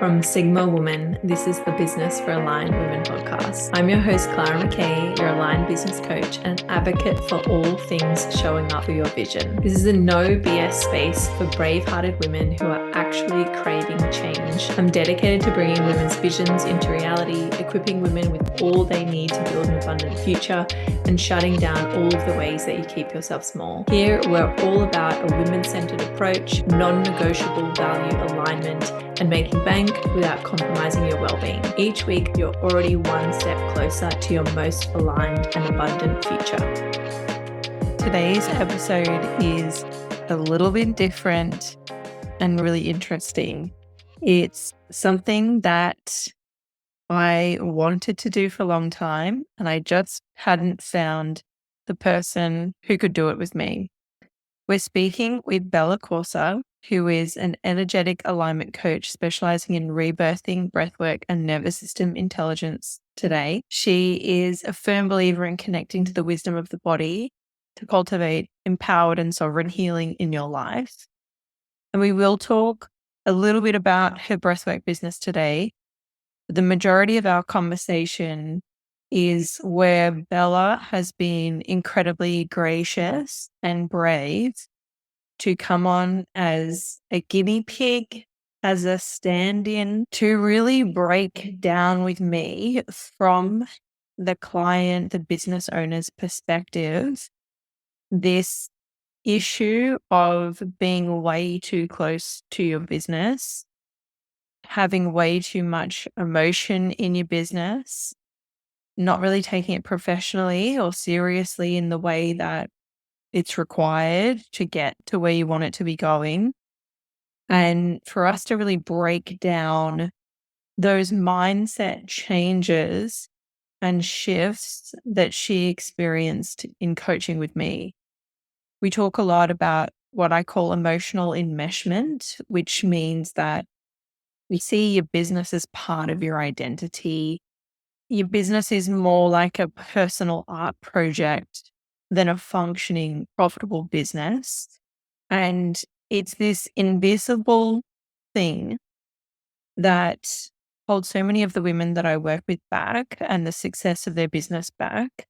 From Sigma Woman, this is the Business for Aligned Women podcast. I'm your host, Clara McKay, your aligned business coach and advocate for all things showing up for your vision. This is a no BS space for brave-hearted women who are actually craving change. I'm dedicated to bringing women's visions into reality, equipping women with all they need to build an abundant future, and shutting down all of the ways that you keep yourself small. Here, we're all about a women-centered approach, non-negotiable value alignment, and making bank without compromising your well-being. Each week, you're already one step closer to your most aligned and abundant future. Today's episode is a little bit different and really interesting. It's something that I wanted to do for a long time, and I just hadn't found the person who could do it with me. We're speaking with Bella Corsa, who is an energetic alignment coach specializing in rebirthing, breathwork, and nervous system intelligence today. She is a firm believer in connecting to the wisdom of the body to cultivate empowered and sovereign healing in your life. And we will talk a little bit about her breathwork business today. The majority of our conversation is where Bella has been incredibly gracious and brave to come on as a guinea pig, as a stand-in, to really break down with me from the client, the business owner's perspective, this issue of being way too close to your business, having way too much emotion in your business, not really taking it professionally or seriously in the way that it's required to get to where you want it to be going. And for us to really break down those mindset changes and shifts that she experienced in coaching with me. We talk a lot about what I call emotional enmeshment, which means that we see your business as part of your identity. Your business is more like a personal art project than a functioning, profitable business. And it's this invisible thing that holds so many of the women that I work with back and the success of their business back.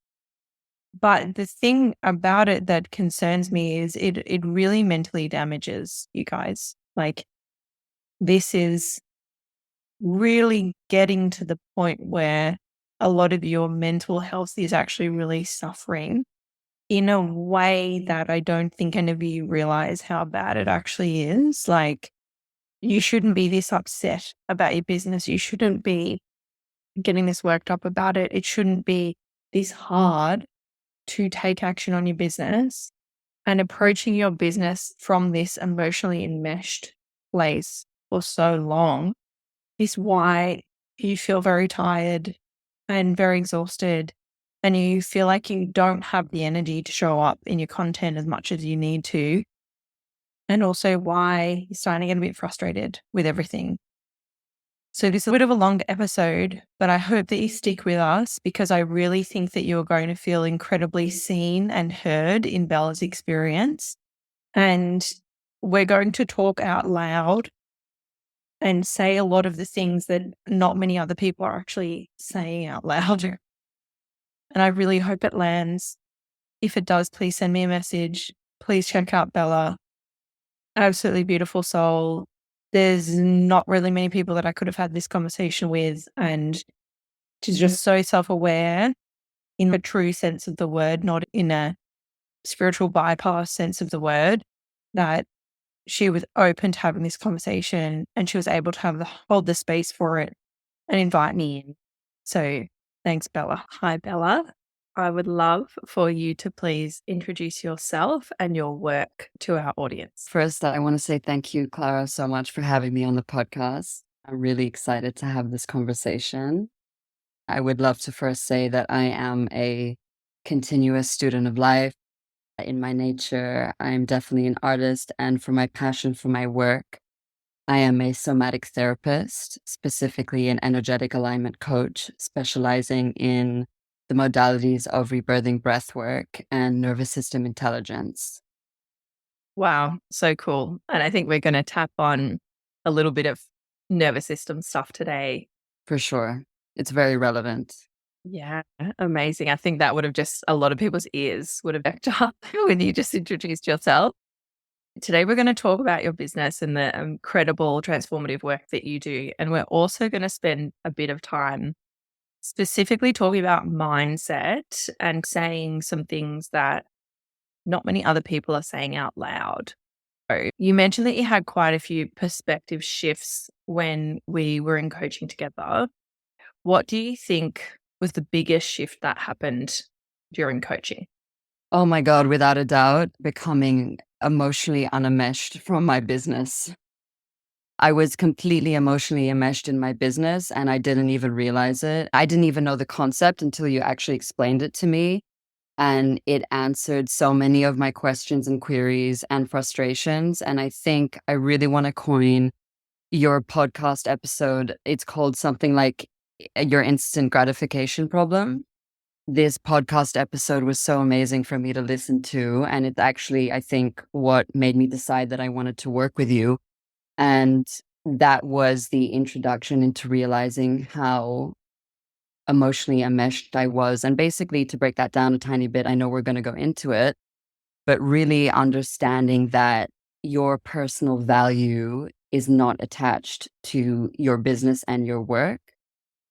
But the thing about it that concerns me is it really mentally damages you guys. Like, this is really getting to the point where a lot of your mental health is actually really suffering in a way that I don't think any of you realize how bad it actually is. Like, you shouldn't be this upset about your business. You shouldn't be getting this worked up about it. It shouldn't be this hard to take action on your business, and approaching your business from this emotionally enmeshed place for so long is why you feel very tired and very exhausted, and you feel like you don't have the energy to show up in your content as much as you need to, and also why you're starting to get a bit frustrated with everything. So this is a bit of a long episode, but I hope that you stick with us because I really think that you're going to feel incredibly seen and heard in Bella's experience. And we're going to talk out loud and say a lot of the things that not many other people are actually saying out loud. And I really hope it lands. If it does, please send me a message. Please check out Bella. Absolutely beautiful soul. There's not really many people that I could have had this conversation with. And she's just so self-aware in the true sense of the word, not in a spiritual bypass sense of the word, that she was open to having this conversation and she was able to hold the space for it and invite me in. So thanks, Bella. Hi, Bella. I would love for you to please introduce yourself and your work to our audience. First, I want to say thank you, Clara, so much for having me on the podcast. I'm really excited to have this conversation. I would love to first say that I am a continuous student of life. In my nature, I am definitely an artist, and for my passion for my work, I am a somatic therapist, specifically an energetic alignment coach, specializing in the modalities of rebirthing breathwork and nervous system intelligence. Wow, so cool. And I think we're going to tap on a little bit of nervous system stuff today. For sure. It's very relevant. Yeah, amazing. I think that would have just a lot of people's ears would have perked up when you just introduced yourself. Today, we're going to talk about your business and the incredible transformative work that you do. And we're also going to spend a bit of time specifically talking about mindset and saying some things that not many other people are saying out loud. So you mentioned that you had quite a few perspective shifts when we were in coaching together. What do you think was the biggest shift that happened during coaching? Oh my God, without a doubt, becoming emotionally unenmeshed from my business. I was completely emotionally enmeshed in my business and I didn't even realize it. I didn't even know the concept until you actually explained it to me. And it answered so many of my questions and queries and frustrations. And I think I really want to coin your podcast episode. It's called something like Your Instant Gratification Problem. This podcast episode was so amazing for me to listen to. And it's actually, I think, what made me decide that I wanted to work with you. And that was the introduction into realizing how emotionally enmeshed I was. And basically, to break that down a tiny bit, I know we're going to go into it, but really understanding that your personal value is not attached to your business and your work,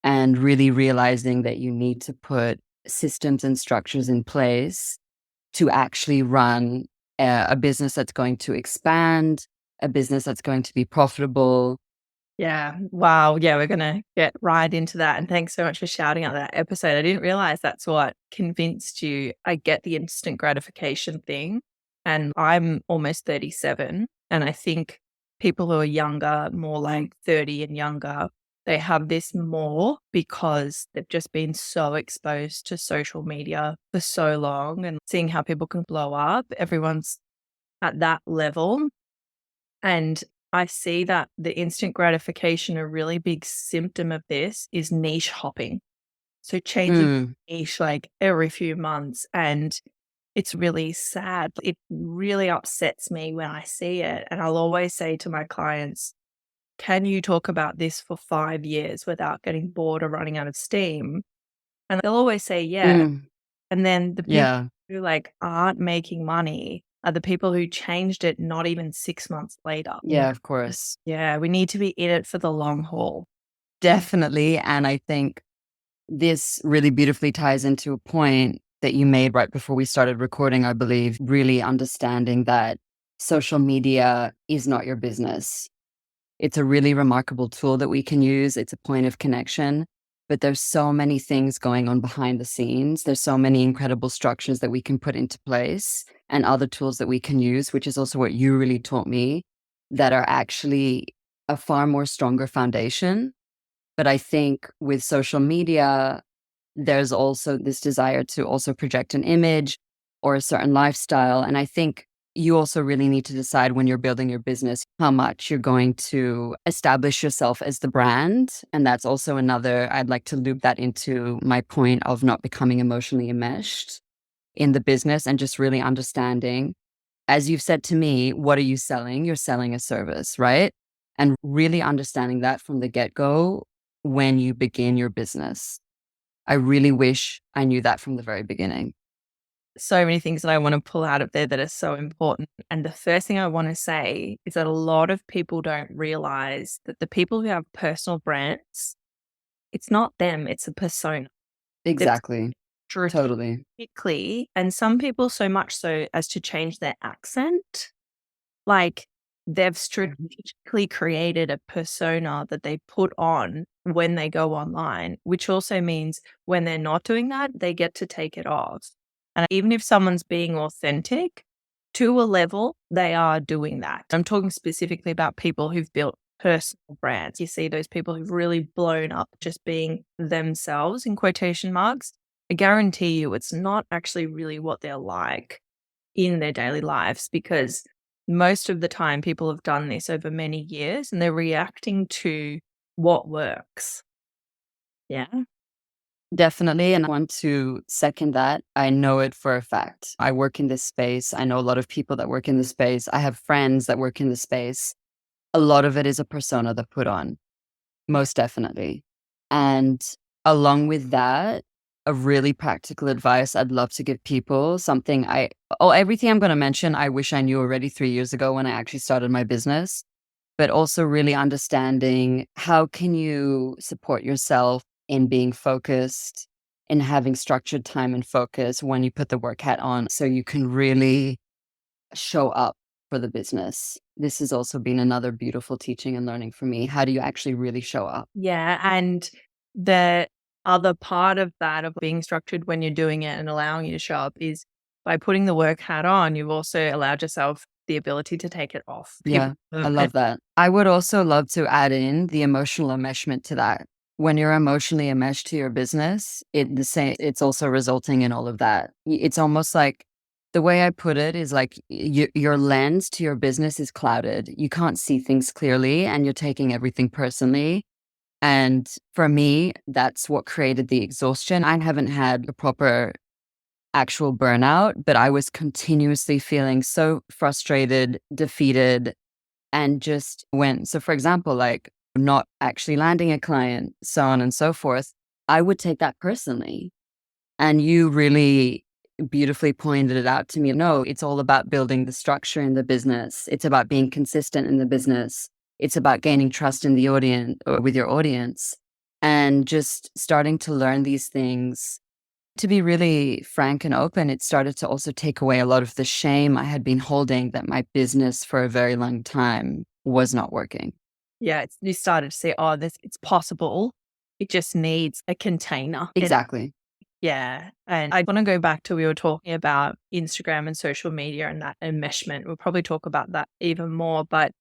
and really realizing that you need to put systems and structures in place to actually run a business that's going to expand, a business that's going to be profitable. Yeah. Wow. Yeah, we're going to get right into that. And thanks so much for shouting out that episode. I didn't realize that's what convinced you. I get the instant gratification thing. And I'm almost 37. And I think people who are younger, more like 30 and younger, they have this more because they've just been so exposed to social media for so long and seeing how people can blow up. Everyone's at that level. And I see that the instant gratification, a really big symptom of this is niche hopping. So changing niche like every few months. And it's really sad. It really upsets me when I see it. And I'll always say to my clients, can you talk about this for 5 years without getting bored or running out of steam? And they'll always say, yeah. And then the people Yeah. who like aren't making money are the people who changed it not even 6 months later. Yeah, of course. Yeah, we need to be in it for the long haul. Definitely. And I think this really beautifully ties into a point that you made right before we started recording, I believe, really understanding that social media is not your business. It's a really remarkable tool that we can use. It's a point of connection, but there's so many things going on behind the scenes. There's so many incredible structures that we can put into place and other tools that we can use, which is also what you really taught me, that are actually a far more stronger foundation. But I think with social media, there's also this desire to also project an image or a certain lifestyle. And I think you also really need to decide when you're building your business how much you're going to establish yourself as the brand. And that's also another, I'd like to loop that into my point of not becoming emotionally enmeshed in the business and just really understanding, as you've said to me, what are you selling? You're selling a service, right? And really understanding that from the get-go when you begin your business. I really wish I knew that from the very beginning. So many things that I want to pull out of there that are so important. And the first thing I want to say is that a lot of people don't realize that the people who have personal brands, it's not them, it's a persona. Exactly. Totally. Strategically, and some people so much so as to change their accent. Like they've strategically created a persona that they put on when they go online, which also means when they're not doing that, they get to take it off. And even if someone's being authentic, to a level, they are doing that. I'm talking specifically about people who've built personal brands. You see those people who've really blown up just being themselves in quotation marks. I guarantee you it's not actually really what they're like in their daily lives, because most of the time people have done this over many years and they're reacting to what works. Yeah. Definitely. And I want to second that. I know it for a fact. I work in this space. I know a lot of people that work in the space. I have friends that work in the space. A lot of it is a persona they put on. most definitely. And along with that, a really practical advice I'd love to give people, everything I'm going to mention, I wish I knew already 3 years ago when I actually started my business, but also really understanding how can you support yourself in being focused, in having structured time and focus when you put the work hat on so you can really show up for the business. This has also been another beautiful teaching and learning for me. How do you actually really show up? Yeah. And the other part of that, of being structured when you're doing it and allowing you to show up, is by putting the work hat on, you've also allowed yourself the ability to take it off. Yeah, I love that. I would also love to add in the emotional enmeshment to that. When you're emotionally enmeshed to your business, it's also resulting in all of that. It's almost like, the way I put it is like your lens to your business is clouded. You can't see things clearly and you're taking everything personally. And for me, that's what created the exhaustion. I haven't had a proper actual burnout, but I was continuously feeling so frustrated, defeated, and just so for example, like not actually landing a client, so on and so forth, I would take that personally. And you really beautifully pointed it out to me. No, it's all about building the structure in the business. It's about being consistent in the business. It's about gaining trust in the audience or with your audience, and just starting to learn these things. To be really frank and open, it started to also take away a lot of the shame I had been holding that my business for a very long time was not working. Yeah. You started to say, oh, it's possible. It just needs a container. Exactly. Yeah. And I want to go back to, we were talking about Instagram and social media and that enmeshment. We'll probably talk about that even more. But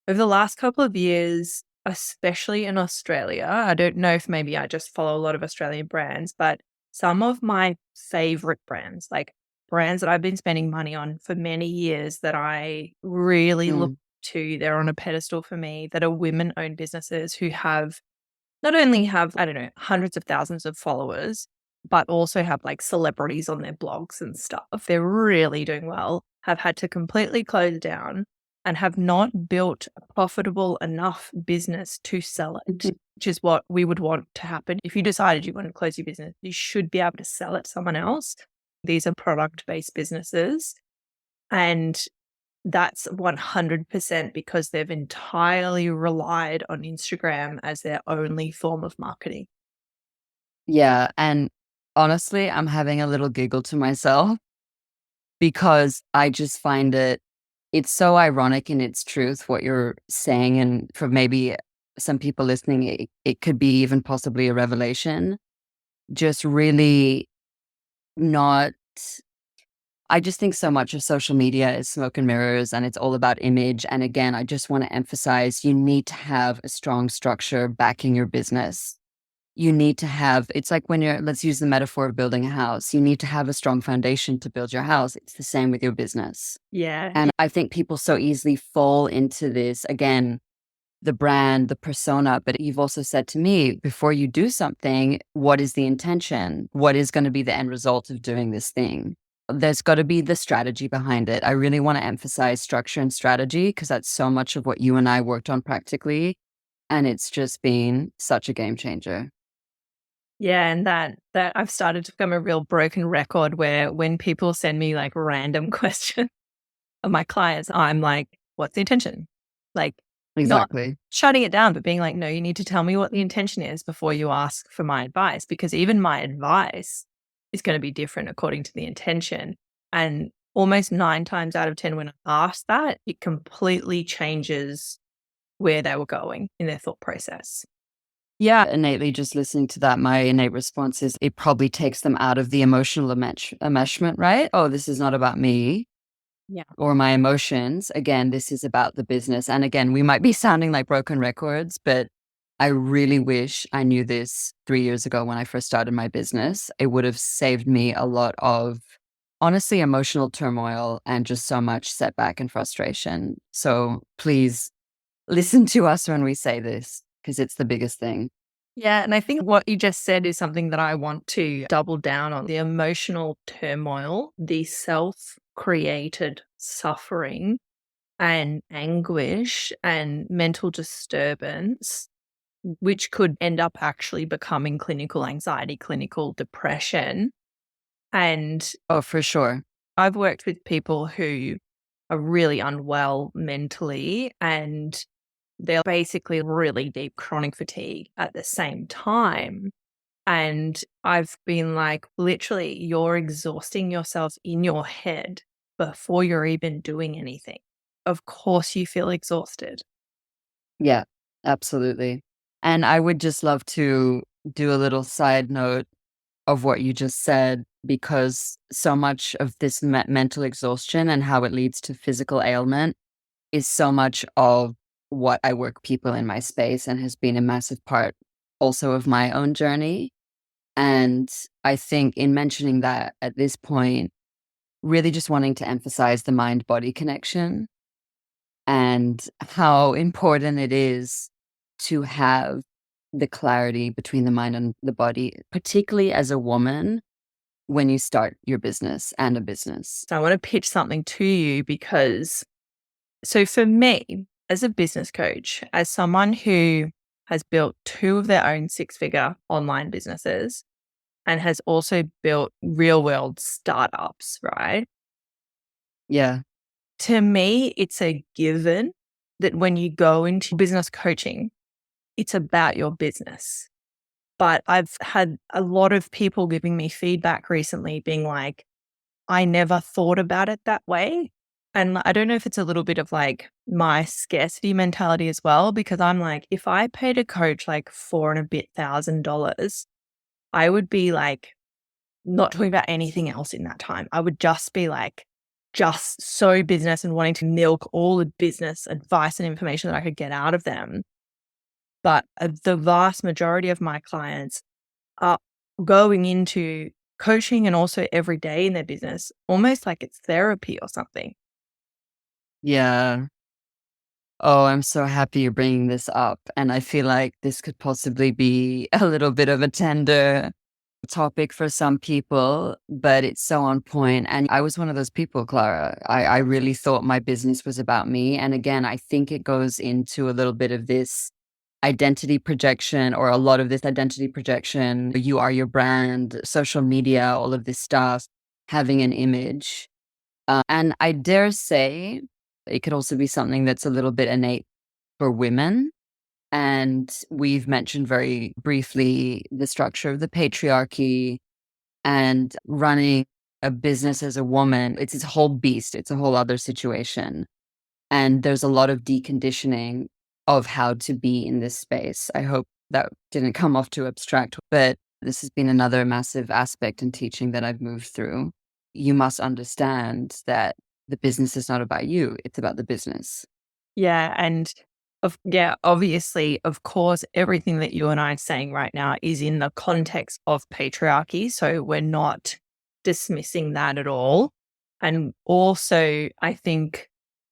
over the last couple of years, especially in Australia, I don't know if maybe I just follow a lot of Australian brands, but some of my favorite brands, like brands that I've been spending money on for many years that I really look to, they're on a pedestal for me, that are women-owned businesses who have not only have, I don't know, hundreds of thousands of followers, but also have like celebrities on their blogs and stuff. They're really doing well, have had to completely close down and have not built a profitable enough business to sell it, which is what we would want to happen. If you decided you want to close your business, you should be able to sell it to someone else. These are product-based businesses. And that's 100% because they've entirely relied on Instagram as their only form of marketing. Yeah. And honestly, I'm having a little giggle to myself because I just find it's so ironic in its truth what you're saying. And for maybe some people listening, it could be even possibly a revelation. Just really not. I just think so much of social media is smoke and mirrors and it's all about image. And again, I just want to emphasize, you need to have a strong structure backing your business. You need to have, it's like when let's use the metaphor of building a house. You need to have a strong foundation to build your house. It's the same with your business. Yeah. And I think people so easily fall into this, again, the brand, the persona. But you've also said to me, before you do something, what is the intention? What is going to be the end result of doing this thing? There's got to be the strategy behind it. I really want to emphasize structure and strategy because that's so much of what you and I worked on practically. And it's just been such a game changer. Yeah, and that I've started to become a real broken record where when people send me like random questions of my clients, I'm like, what's the intention? Like, not Exactly. shutting it down, but being like, no, you need to tell me what the intention is before you ask for my advice, because even my advice is going to be different according to the intention. And almost 9 times out of 10, when I ask that, it completely changes where they were going in their thought process. Yeah, innately just listening to that, my innate response is it probably takes them out of the emotional enmeshment, right? Oh, this is not about me. Yeah. Or my emotions. Again, this is about the business. And again, we might be sounding like broken records, but I really wish I knew this 3 years ago when I first started my business. It would have saved me a lot of, honestly, emotional turmoil and just so much setback and frustration. So please listen to us when we say this, because it's the biggest thing. Yeah. And I think what you just said is something that I want to double down on: the emotional turmoil, the self-created suffering and anguish and mental disturbance which could end up actually becoming clinical anxiety, clinical depression. And Oh, for sure. I've worked with people who are really unwell mentally, and they're basically really deep chronic fatigue at the same time. And I've been like, literally, you're exhausting yourself in your head before you're even doing anything. Of course, you feel exhausted. Yeah, absolutely. And I would just love to do a little side note of what you just said, because so much of this mental exhaustion and how it leads to physical ailment is so much of what I work people in my space, and has been a massive part also of my own journey. And I think in mentioning that at this point, really just wanting to emphasize the mind body connection and how important it is to have the clarity between the mind and the body, particularly as a woman when you start your business and a business. So I want to pitch something to you because, so for me, as a business coach, as someone who has built 2 of their own 6-figure online businesses and has also built real world startups, right? Yeah. To me, it's a given that when you go into business coaching, it's about your business. But I've had a lot of people giving me feedback recently being like, I never thought about it that way. And I don't know if it's a little bit of like my scarcity mentality as well, because I'm like, if I paid a coach like $4,000, I would be like not talking about anything else in that time. I would just be like, just so business and wanting to milk all the business advice and information that I could get out of them. But the vast majority of my clients are going into coaching and also every day in their business, almost like it's therapy or something. Yeah. Oh, I'm so happy you're bringing this up. And I feel like this could possibly be a little bit of a tender topic for some people, but it's so on point. And I was one of those people, Clara. I really thought my business was about me. And again, I think it goes into a little bit of this identity projection, or a lot of this identity projection. You are your brand, social media, all of this stuff, having an image. And I dare say it could also be something that's a little bit innate for women. And we've mentioned very briefly the structure of the patriarchy and running a business as a woman. It's a whole beast, it's a whole other situation. And there's a lot of deconditioning of how to be in this space. I hope that didn't come off too abstract, but this has been another massive aspect in teaching that I've moved through. You must understand that the business is not about you, it's about the business. Yeah. And obviously, of course, everything that you and I are saying right now is in the context of patriarchy. So we're not dismissing that at all. And also, I think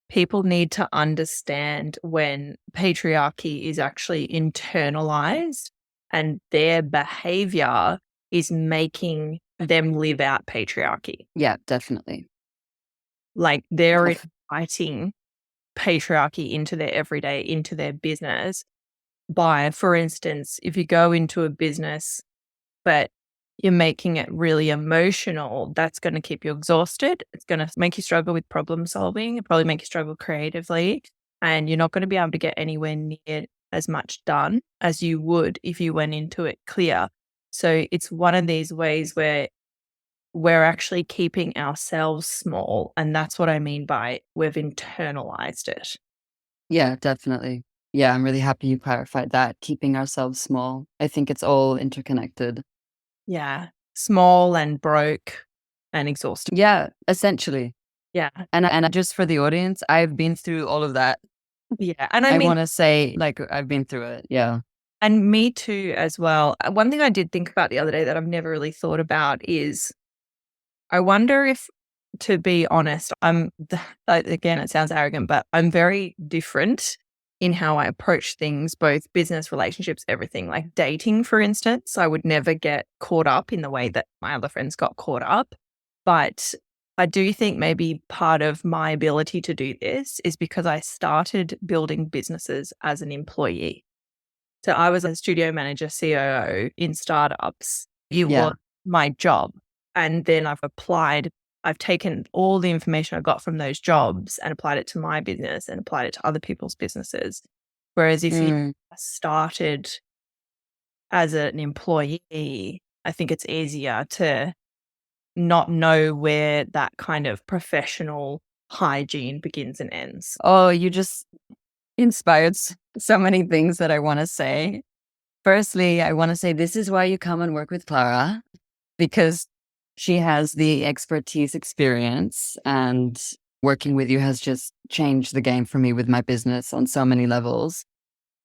people need to understand when patriarchy is actually internalized and their behavior is making them live out patriarchy. Yeah, definitely. Like they're inviting patriarchy into their everyday, into their business by, for instance, if you go into a business, but you're making it really emotional, that's going to keep you exhausted. It's going to make you struggle with problem solving. It probably make you struggle creatively. And you're not going to be able to get anywhere near as much done as you would if you went into it clear. So it's one of these ways where we're actually keeping ourselves small. And that's what I mean by we've internalized it. Yeah, definitely. Yeah, I'm really happy you clarified that. Keeping ourselves small. I think it's all interconnected. Yeah. Small and broke and exhausted. Yeah, essentially. Yeah. And just for the audience, I've been through all of that. Yeah. And I I mean, want to say, like, I've been through it. Yeah. and me too as well. One thing I did think about the other day that I've never really thought about is I wonder if, to be honest, again, it sounds arrogant, but I'm very different in how I approach things, both business, relationships, everything. Like dating, for instance, I would never get caught up in the way that my other friends got caught up. But I do think maybe part of my ability to do this is because I started building businesses as an employee. So I was a studio manager, COO in startups. It Yeah. was my job. And then I've taken all the information I got from those jobs and applied it to my business and applied it to other people's businesses. Whereas if you started as an employee, I think it's easier to not know where that kind of professional hygiene begins and ends. Oh, you just inspired so many things that I want to say. Firstly, I want to say this is why you come and work with Clara, because she has the expertise, experience, and working with you has just changed the game for me with my business on so many levels.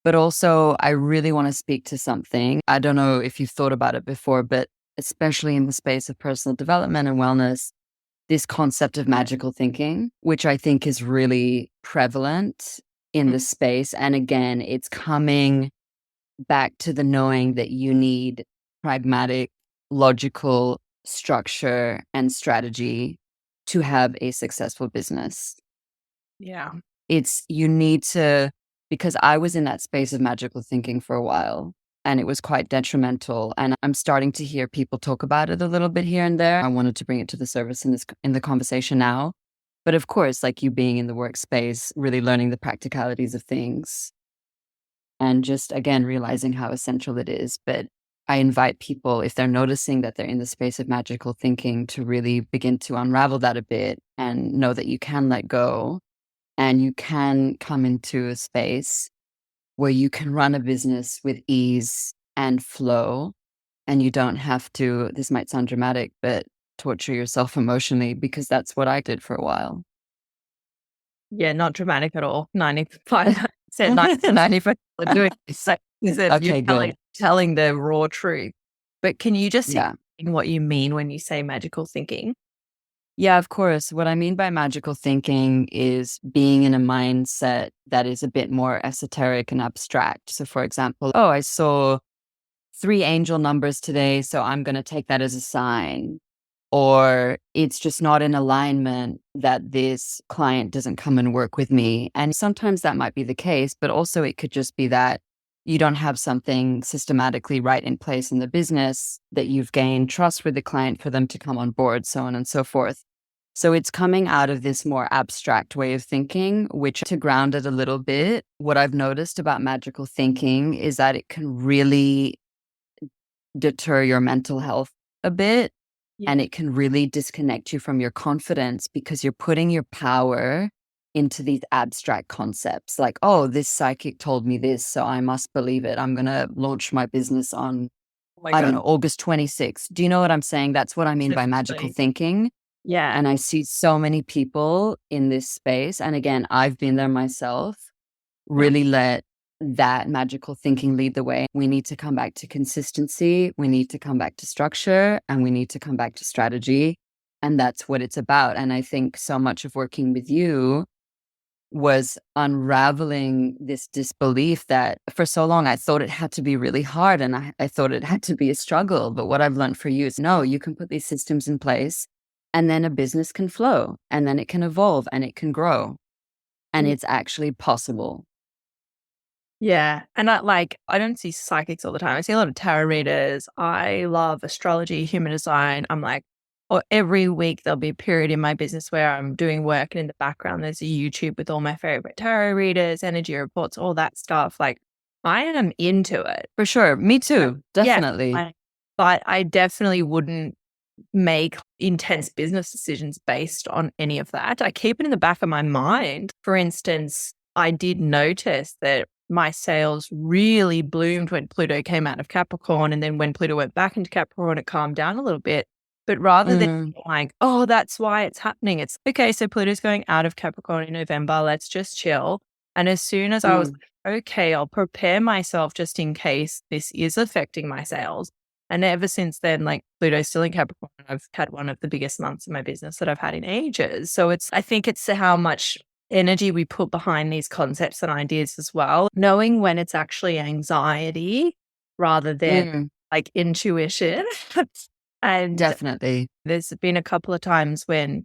But also, I really want to speak to something. I don't know if you've thought about it before, but especially in the space of personal development and wellness, this concept of magical thinking, which I think is really prevalent in the space. And again, it's coming back to the knowing that you need pragmatic, logical structure and strategy to have a successful business. Yeah. You need to, because I was in that space of magical thinking for a while and it was quite detrimental. And I'm starting to hear people talk about it a little bit here and there. I wanted to bring it to the surface in the conversation now. But of course, like you being in the workspace, really learning the practicalities of things and just, again, realizing how essential it is. But I invite people, if they're noticing that they're in the space of magical thinking, to really begin to unravel that a bit and know that you can let go and you can come into a space where you can run a business with ease and flow. And you don't have to, this might sound dramatic, but torture yourself emotionally, because that's what I did for a while. Yeah, not dramatic at all. 95% 95% doing so Okay, good. telling the raw truth. But can you just Yeah. explain what you mean when you say magical thinking? Yeah, of course. What I mean by magical thinking is being in a mindset that is a bit more esoteric and abstract. So, for example, oh, I saw 3 angel numbers today, so I'm going to take that as a sign. Or it's just not in alignment that this client doesn't come and work with me. And sometimes that might be the case, but also it could just be that you don't have something systematically right in place in the business, that you've gained trust with the client for them to come on board, so on and so forth. So it's coming out of this more abstract way of thinking, which, to ground it a little bit, what I've noticed about magical thinking is that it can really deter your mental health a bit. Yeah. And it can really disconnect you from your confidence because you're putting your power into these abstract concepts like, oh, this psychic told me this, so I must believe it. I'm going to launch my business on, I don't know, August 26th. Do you know what I'm saying? That's what I mean by magical thinking. Yeah. And I see so many people in this space. And again, I've been there myself, really let that magical thinking lead the way. We need to come back to consistency. We need to come back to structure, and we need to come back to strategy. And that's what it's about. And I think so much of working with you was unraveling this disbelief that for so long I thought it had to be really hard and I thought it had to be a struggle. But what I've learned for you is no, you can put these systems in place and then a business can flow and then it can evolve and it can grow. And it's actually possible. Yeah. And I don't see psychics all the time. I see a lot of tarot readers. I love astrology, human design. I'm like, or every week there'll be a period in my business where I'm doing work and in the background there's a YouTube with all my favorite tarot readers, energy reports, all that stuff. Like I am into it. For sure. Me too. Definitely. Yeah, but I definitely wouldn't make intense business decisions based on any of that. I keep it in the back of my mind. For instance, I did notice that my sales really bloomed when Pluto came out of Capricorn. And then when Pluto went back into Capricorn, it calmed down a little bit. But rather than like, oh, that's why it's happening, it's okay, so Pluto's going out of Capricorn in November. Let's just chill. And as soon as I was like, okay, I'll prepare myself just in case this is affecting my sales. And ever since then, like Pluto's still in Capricorn. I've had one of the biggest months in my business that I've had in ages. So I think it's how much energy we put behind these concepts and ideas as well, knowing when it's actually anxiety rather than like intuition. And definitely. There's been a couple of times when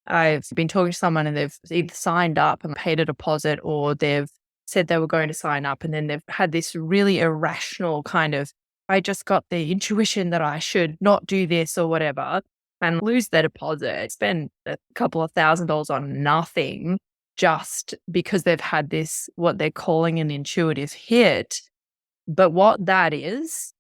I've been talking to someone and they've either signed up and paid a deposit or they've said they were going to sign up, and then they've had this really irrational kind of, I just got the intuition that I should not do this or whatever, and lose their deposit, spend a couple of $1,000s on nothing just because they've had this, what they're calling an intuitive hit. But what that is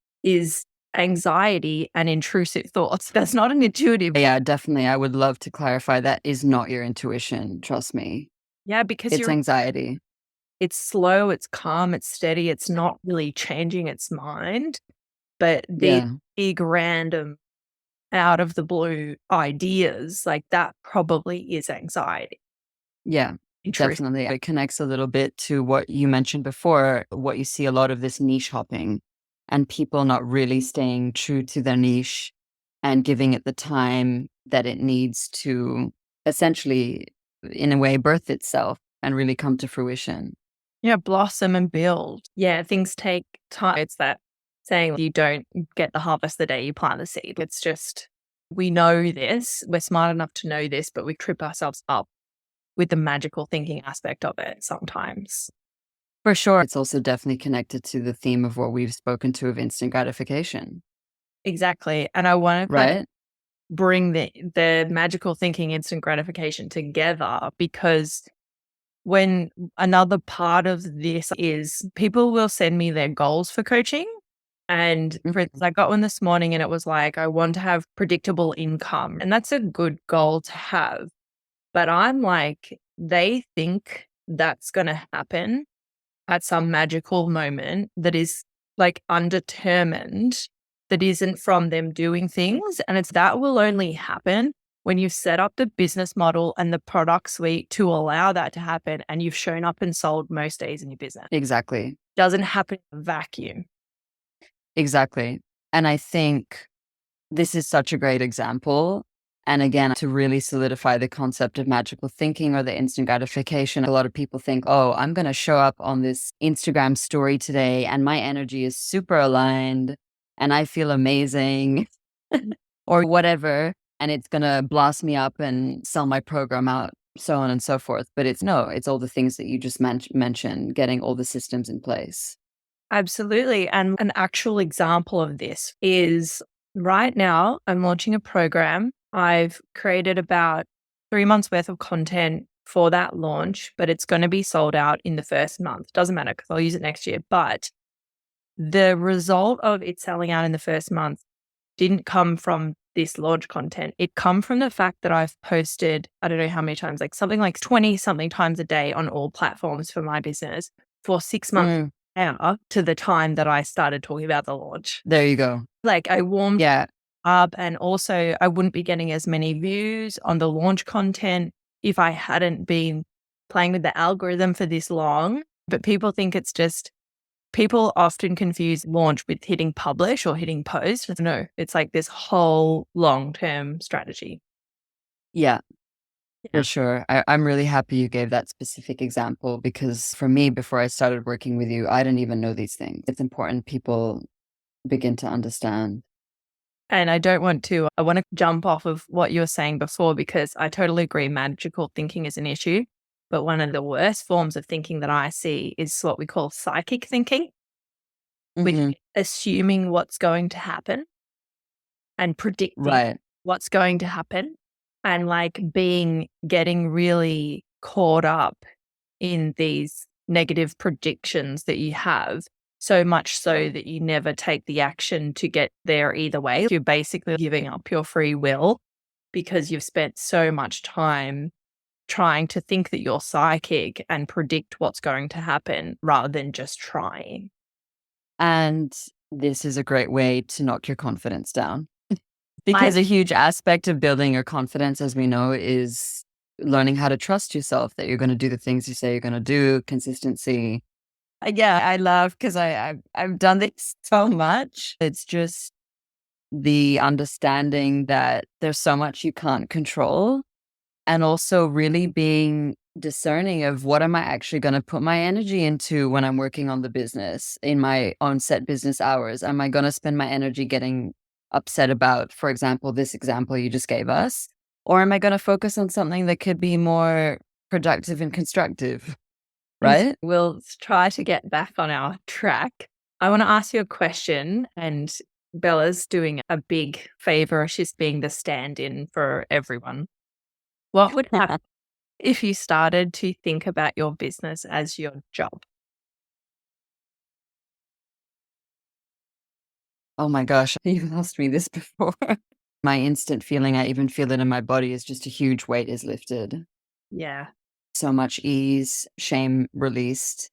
anxiety and intrusive thoughts. That's not an intuitive. Yeah, definitely. I would love to clarify that is not your intuition. Trust me. Yeah, because It's anxiety. it's slow, it's calm, it's steady, it's not really changing its mind. But the Yeah. big random out of the blue ideas, like that probably is anxiety. Yeah, Intrusive. definitely. It connects a little bit to what you mentioned before, what you see a lot of this niche hopping and people not really staying true to their niche and giving it the time that it needs to essentially, in a way, birth itself and really come to fruition. Yeah, blossom and build. Yeah, things take time. It's that saying you don't get the harvest the day you plant the seed. It's just, we know this, we're smart enough to know this, but we trip ourselves up with the magical thinking aspect of it sometimes. For sure. It's also definitely connected to the theme of what we've spoken to of instant gratification, Exactly. And I want to right? bring the magical thinking instant gratification together, because when another part of this is people will send me their goals for coaching. And for instance, I got one this morning and it was like, I want to have predictable income. And that's a good goal to have. But I'm like, they think that's going to happen at some magical moment that is like undetermined, that isn't from them doing things. And it's that will only happen when you've set up the business model and the product suite to allow that to happen, and you've shown up and sold most days in your business. Exactly. Doesn't happen in a vacuum. Exactly. And I think this is such a great example. And again, to really solidify the concept of magical thinking or the instant gratification, a lot of people think, oh, I'm going to show up on this Instagram story today and my energy is super aligned and I feel amazing or whatever. And it's going to blast me up and sell my program out, so on and so forth. But it's all the things that you just mentioned, getting all the systems in place. Absolutely. And an actual example of this is right now, I'm launching a program. I've created about 3 months worth of content for that launch, but it's going to be sold out in the first month. Doesn't matter because I'll use it next year. But the result of it selling out in the first month didn't come from this launch content. It come from the fact that I've posted, I don't know how many times, like something like 20 something times a day on all platforms for my business for 6 months now to the time that I started talking about the launch. There you go. Like I warmed Yeah. up, and also I wouldn't be getting as many views on the launch content if I hadn't been playing with the algorithm for this long. But people think it's just, people often confuse launch with hitting publish or hitting post. No, it's like this whole long-term strategy. Yeah. Yeah. For sure. I'm really happy you gave that specific example because for me, before I started working with you, I didn't even know these things. It's important people begin to understand. And I want to jump off of what you were saying before, because I totally agree magical thinking is an issue. But one of the worst forms of thinking that I see is what we call psychic thinking, which is assuming what's going to happen and predicting what's going to happen, and like getting really caught up in these negative predictions that you have, so much so that you never take the action to get there either way. You're basically giving up your free will because you've spent so much time trying to think that you're psychic and predict what's going to happen rather than just trying. And this is a great way to knock your confidence down. Because a huge aspect of building your confidence, as we know, is learning how to trust yourself, that you're going to do the things you say you're going to do, consistency. Yeah, I love, because I've done this so much. It's just the understanding that there's so much you can't control, and also really being discerning of what am I actually going to put my energy into when I'm working on the business in my own set business hours. Am I going to spend my energy getting upset about, for example, this example you just gave us? Or am I going to focus on something that could be more productive and constructive? right? We'll try to get back on our track. I want to ask you a question, and Bella's doing a big favor. She's being the stand-in for everyone. What would happen if you started to think about your business as your job? Oh my gosh, you've asked me this before. My instant feeling, I even feel it in my body, is just a huge weight is lifted. Yeah. So much ease, shame released,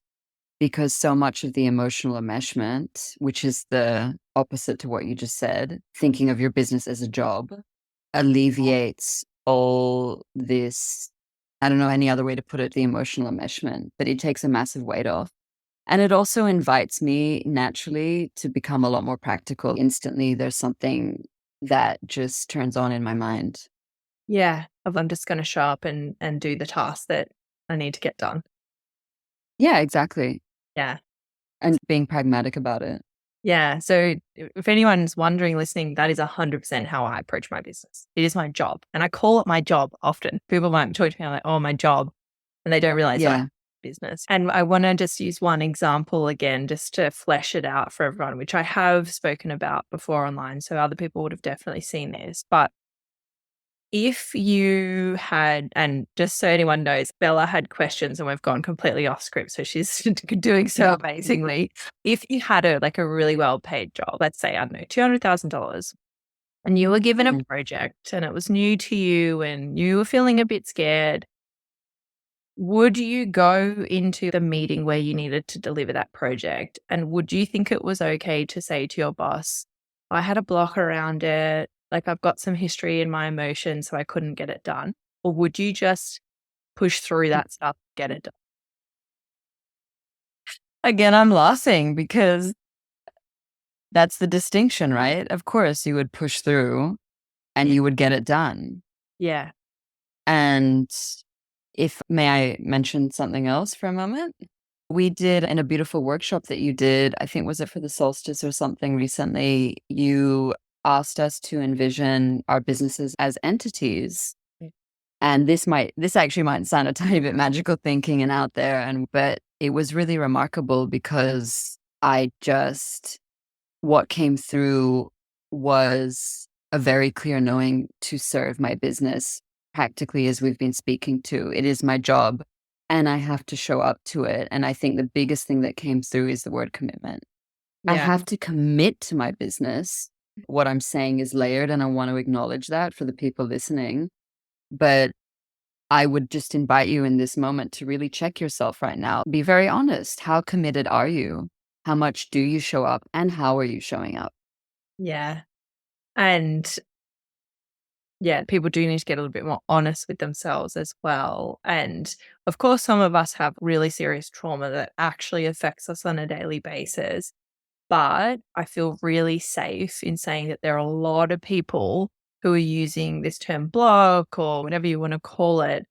because so much of the emotional enmeshment, which is the opposite to what you just said, thinking of your business as a job, alleviates all this. I don't know any other way to put it, the emotional enmeshment, but it takes a massive weight off. And it also invites me naturally to become a lot more practical. Instantly, there's something that just turns on in my mind. Yeah. I'm just going to show up and do the task that I need to get done. Yeah, exactly. Yeah. And being pragmatic about it. Yeah. So if anyone's wondering, listening, that is 100% how I approach my business. It is my job. And I call it my job often. People might talk to me like, oh, my job. And they don't realize Yeah. business. And I want to just use one example again, just to flesh it out for everyone, which I have spoken about before online. So other people would have definitely seen this. But if you had, and just so anyone knows, Bella had questions and we've gone completely off script. So she's doing so amazingly. If you had a really well paid job, let's say, I don't know, $200,000, and you were given a project and it was new to you and you were feeling a bit scared, would you go into the meeting where you needed to deliver that project? And would you think it was okay to say to your boss, I had a block around it, like I've got some history in my emotions, so I couldn't get it done? Or would you just push through that stuff, get it done? Again, I'm laughing because that's the distinction, right? Of course, you would push through and you would get it done. Yeah. And if may I mention something else for a moment? We did in a beautiful workshop that you did, I think was it for the solstice or something recently, you asked us to envision our businesses as entities. Yeah. And this actually might sound a tiny bit magical thinking and out there, but it was really remarkable because what came through was a very clear knowing to serve my business practically, as we've been speaking to. It is my job and I have to show up to it. And I think the biggest thing that came through is the word commitment. I Yeah. have to commit to my business. What I'm saying is layered, and I want to acknowledge that for the people listening. But I would just invite you in this moment to really check yourself right now. Be very honest. How committed are you? How much do you show up, and how are you showing up? Yeah. And yeah, people do need to get a little bit more honest with themselves as well. And of course, some of us have really serious trauma that actually affects us on a daily basis. But I feel really safe in saying that there are a lot of people who are using this term block or whatever you want to call it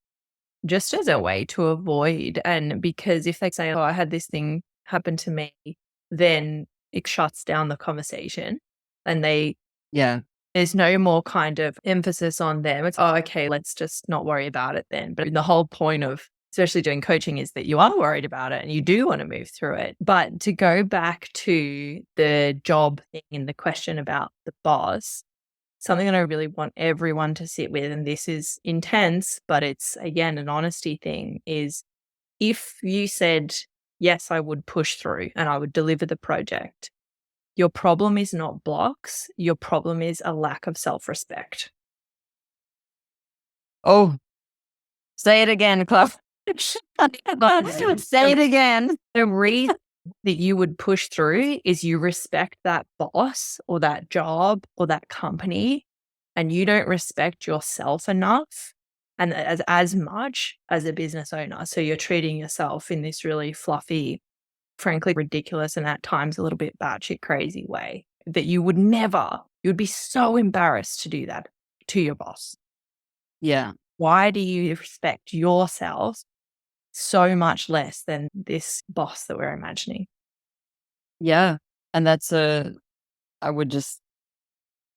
just as a way to avoid. And because if they say, oh, I had this thing happen to me, then it shuts down the conversation and Yeah. there's no more kind of emphasis on them. It's, oh, okay, let's just not worry about it then. But the whole point of especially doing coaching is that you are worried about it and you do want to move through it. But to go back to the job thing and the question about the boss, something that I really want everyone to sit with, and this is intense, but it's again an honesty thing, is if you said, yes, I would push through and I would deliver the project, your problem is not blocks. Your problem is a lack of self-respect. Oh, say it again, Clara. Say it again. The reason that you would push through is you respect that boss or that job or that company, and you don't respect yourself enough and as much as a business owner. So you're treating yourself in this really fluffy, frankly ridiculous, and at times a little bit batshit crazy way that you would be so embarrassed to do that to your boss. Yeah. Why do you respect yourself so much less than this boss that we're imagining? Yeah. And I would just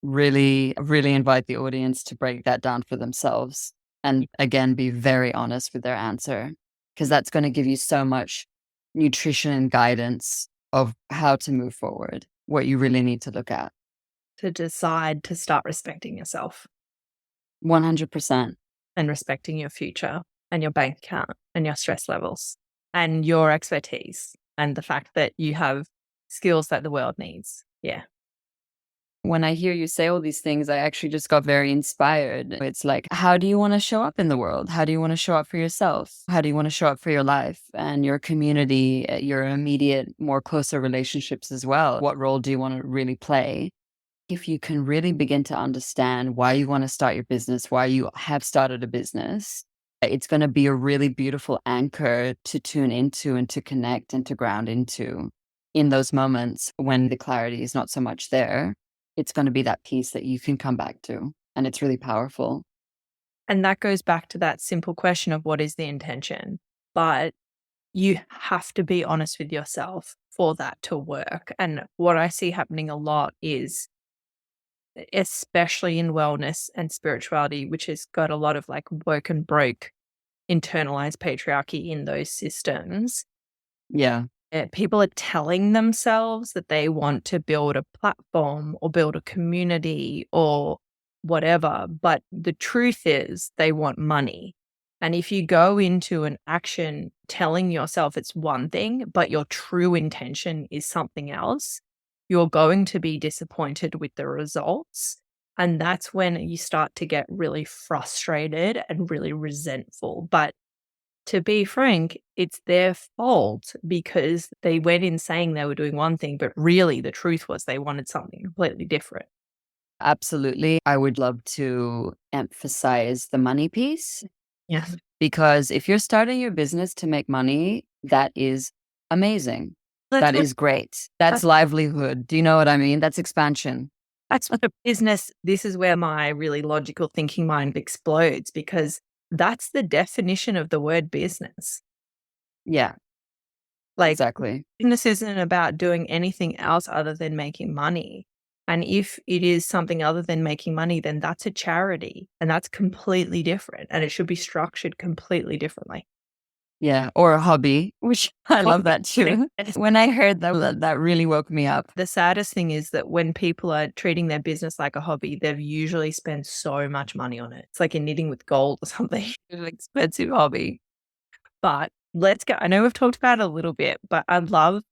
really, really invite the audience to break that down for themselves and again, be very honest with their answer. because that's going to give you so much nutrition and guidance of how to move forward, what you really need to look at. To decide to start respecting yourself 100%. and respecting your future and your bank account and your stress levels and your expertise and the fact that you have skills that the world needs. Yeah. When I hear you say all these things, I actually just got very inspired. It's like, how do you want to show up in the world? How do you want to show up for yourself? How do you want to show up for your life and your community, your immediate, more closer relationships as well? What role do you want to really play? If you can really begin to understand why you want to start your business, why you have started a business, it's going to be a really beautiful anchor to tune into and to connect and to ground into in those moments when the clarity is not so much there. It's going to be that piece that you can come back to. And it's really powerful. And that goes back to that simple question of what is the intention? But you have to be honest with yourself for that to work. And what I see happening a lot is, especially in wellness and spirituality, which has got a lot of like woke and broke internalized patriarchy in those systems. Yeah. People are telling themselves that they want to build a platform or build a community or whatever. But the truth is they want money. And if you go into an action telling yourself it's one thing, but your true intention is something else, you're going to be disappointed with the results. And that's when you start to get really frustrated and really resentful. But to be frank, it's their fault because they went in saying they were doing one thing, but really the truth was they wanted something completely different. Absolutely. I would love to emphasize the money piece. Yes. Because if you're starting your business to make money, that is amazing. That is great. That's livelihood. Do you know what I mean? That's expansion. That's what a business, this is where my really logical thinking mind explodes because that's the definition of the word business. Yeah, Like exactly. business isn't about doing anything else other than making money. And if it is something other than making money, then that's a charity and that's completely different and it should be structured completely differently. Yeah, or a hobby, which I love that too. When I heard that, that really woke me up. The saddest thing is that when people are treating their business like a hobby, they've usually spent so much money on it. It's like you're knitting with gold or something. It's an expensive hobby. But let's go. I know we've talked about it a little bit, but I'd love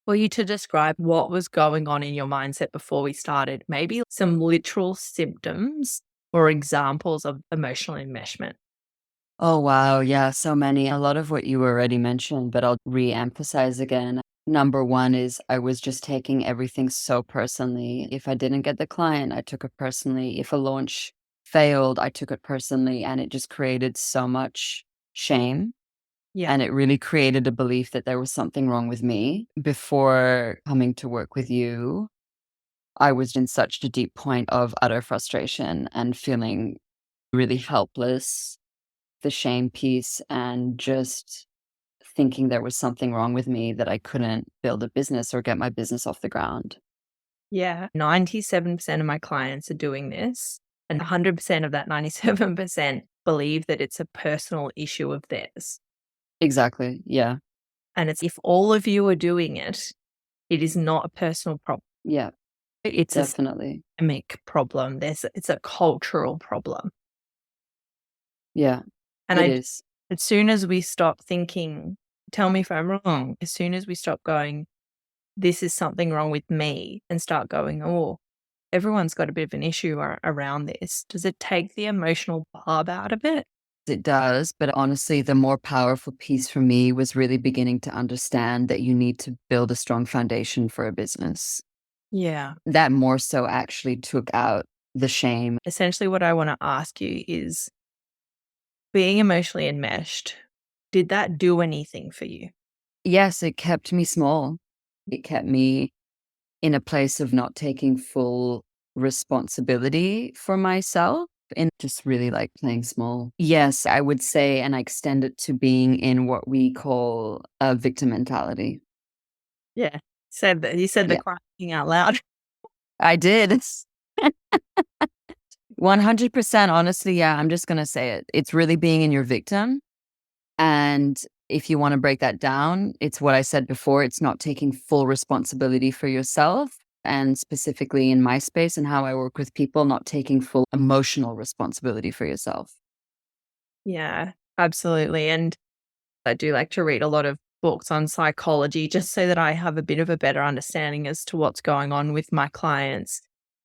for you to describe what was going on in your mindset before we started. Maybe some literal symptoms or examples of emotional enmeshment. Oh, wow. Yeah, so many. A lot of what you already mentioned, but I'll re-emphasize again. Number one is I was just taking everything so personally. If I didn't get the client, I took it personally. If a launch failed, I took it personally. And it just created so much shame. Yeah. And it really created a belief that there was something wrong with me. Before coming to work with you, I was in such a deep point of utter frustration and feeling really helpless, the shame piece, and just thinking there was something wrong with me that I couldn't build a business or get my business off the ground. Yeah. 97% of my clients are doing this. And 100% of that 97% believe that it's a personal issue of theirs. Exactly. Yeah. And it's if all of you are doing it, it is not a personal problem. Yeah. It's Definitely. a systemic problem. It's a cultural problem. Yeah. And It is. as soon as we stop thinking, tell me if I'm wrong, as soon as we stop going, this is something wrong with me and start going, oh, everyone's got a bit of an issue around this. Does it take the emotional barb out of it? It does. But honestly, the more powerful piece for me was really beginning to understand that you need to build a strong foundation for a business. Yeah. That more so actually took out the shame. Essentially, what I want to ask you is being emotionally enmeshed, did that do anything for you? Yes, it kept me small. It kept me in a place of not taking full responsibility for myself and just really like playing small. Yes, I would say, and I extend it to being in what we call a victim mentality. Yeah. Said that you said the Yeah, crying out loud. I did. 100% honestly. Yeah, I'm just going to say it. It's really being in your victim And if you want to break that down, it's what I said before. It's not taking full responsibility for yourself. And specifically in my space and how I work with people, not taking full emotional responsibility for yourself. Yeah, absolutely. And I do like to read a lot of books on psychology just so that I have a bit of a better understanding as to what's going on with my clients.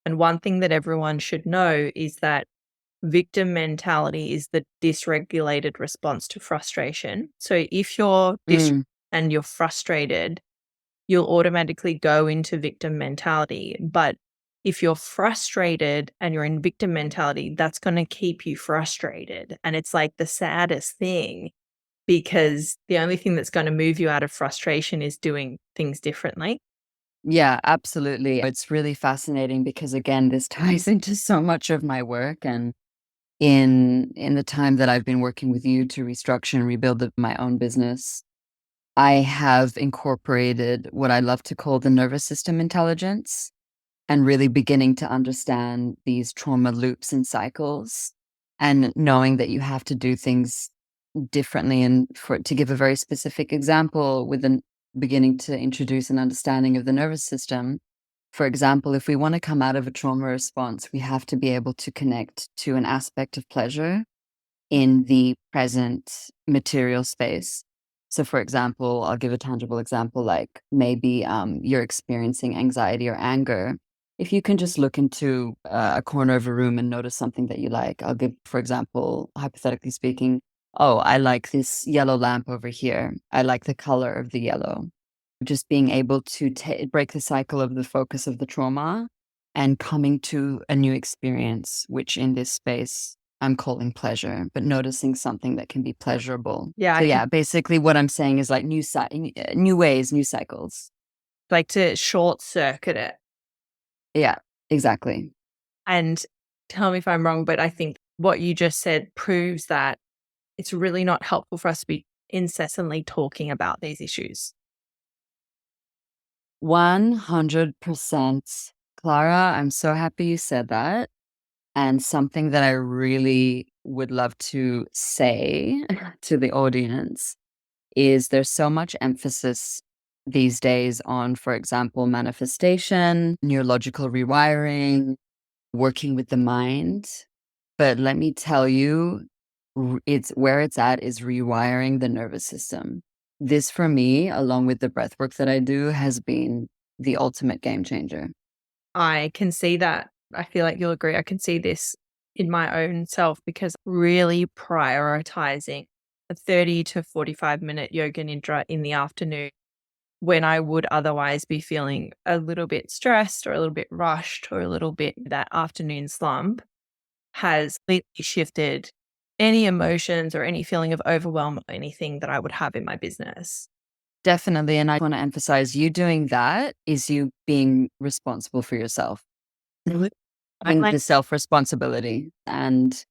And one thing that everyone should know is that victim mentality is the dysregulated response to frustration. So if you're Mm, and you're frustrated, you'll automatically go into victim mentality. But if you're frustrated and you're in victim mentality, that's going to keep you frustrated. And it's like the saddest thing because the only thing that's going to move you out of frustration is doing things differently. yeah, absolutely. It's really fascinating because again, this ties into so much of my work. And in the time that I've been working with you to restructure and rebuild my own business, I have incorporated what I love to call the nervous system intelligence and really beginning to understand these trauma loops and cycles and knowing that you have to do things differently. And to give a very specific example, with an beginning to introduce an understanding of the nervous system. For example, if we want to come out of a trauma response, we have to be able to connect to an aspect of pleasure in the present material space. So, for example, I'll give a tangible example, like maybe you're experiencing anxiety or anger. If you can just look into a corner of a room and notice something that you like, I'll give, for example, hypothetically speaking, oh, I like this yellow lamp over here. I like the color of the yellow. Just being able to break the cycle of the focus of the trauma and coming to a new experience, which in this space I'm calling pleasure, but noticing something that can be pleasurable. Yeah, So I can yeah, basically what I'm saying is like new ways, new cycles. like to short circuit it. Yeah, exactly. And tell me if I'm wrong, but I think what you just said proves that it's really not helpful for us to be incessantly talking about these issues. 100%. Clara, I'm so happy you said that. And something that I really would love to say to the audience is there's so much emphasis these days on, for example, manifestation, neurological rewiring, working with the mind. But let me tell you, it's where it's at is rewiring the nervous system. This for me, along with the breath work that I do, has been the ultimate game changer. I can see that. I feel like you'll agree. I can see this in my own self because really prioritizing a 30 to 45-minute yoga nidra in the afternoon when I would otherwise be feeling a little bit stressed or a little bit rushed or a little bit that afternoon slump has completely shifted any emotions or any feeling of overwhelm or anything that I would have in my business. Definitely. And I want to emphasize you doing that is you being responsible for yourself, Really? I having like the self responsibility. And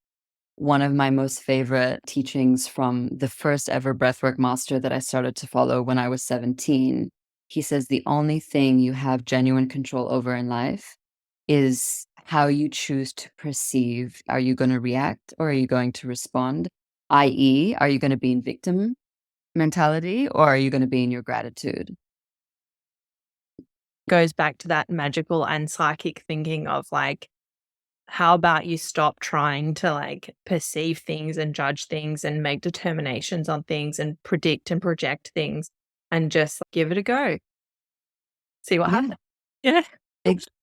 one of my most favorite teachings from the first ever breathwork master that I started to follow when I was 17, he says the only thing you have genuine control over in life is how you choose to perceive. Are you going to react or are you going to respond? I.e., are you going to be in victim mentality or are you going to be in your gratitude? goes back to that magical and psychic thinking of like, how about you stop trying to like perceive things and judge things and make determinations on things and predict and project things and just give it a go. See what Yeah. happens. Yeah.